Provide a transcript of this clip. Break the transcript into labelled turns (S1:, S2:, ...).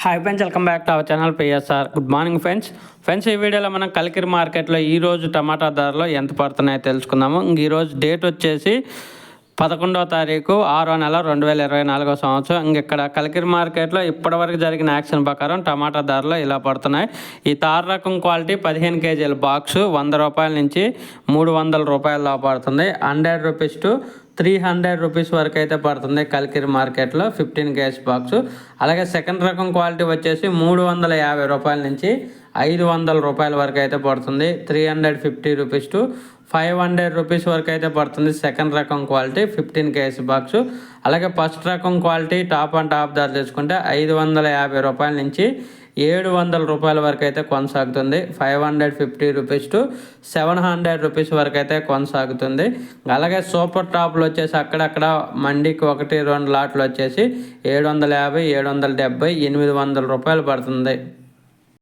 S1: Hi friends, welcome back to our channel PSR. Good morning friends ఈ వీడియోలో మనం కలికిరి మార్కెట్లో ఈరోజు టమాటా ధరలు ఎంత పడుతున్నాయో తెలుసుకుందాము. ఈరోజు డేట్ వచ్చేసి 11వ తారీఖు 6వ నెల 2024 సంవత్సరం. ఇక్కడ కలికిరి మార్కెట్లో ఇప్పటివరకు జరిగిన యాక్షన్ ప్రకారం టమాటా ధరలు ఇలా పడుతున్నాయి. ఈ తార్ రకం క్వాలిటీ 15 కేజీల బాక్సు 100 రూపాయల నుంచి 300 రూపాయల్లో పడుతుంది. 100 రూపీస్ టు 300 రూపీస్ వరకు అయితే పడుతుంది కలికిరి మార్కెట్లో 15 కేజీ బాక్సు. అలాగే సెకండ్ రకం క్వాలిటీ వచ్చేసి 350 రూపాయల నుంచి 500 రూపాయల వరకు అయితే పడుతుంది. 350 రూపీస్ టు 500 రూపీస్ వరకు అయితే పడుతుంది సెకండ్ రకం క్వాలిటీ 15 కేజీ బాక్సు. అలాగే ఫస్ట్ రకం క్వాలిటీ టాప్ అండ్ టాప్ ధర తీసుకుంటే 550 రూపాయల నుంచి 700 రూపాయల వరకు అయితే కొనసాగుతుంది. 550 రూపీస్ టు 700 రూపీస్ వరకు అయితే కొనసాగుతుంది. అలాగే సూపర్ టాప్లు వచ్చేసి అక్కడక్కడ మండికి 1-2 లాట్లు వచ్చేసి 750, 770, 800 రూపాయలు పడుతుంది.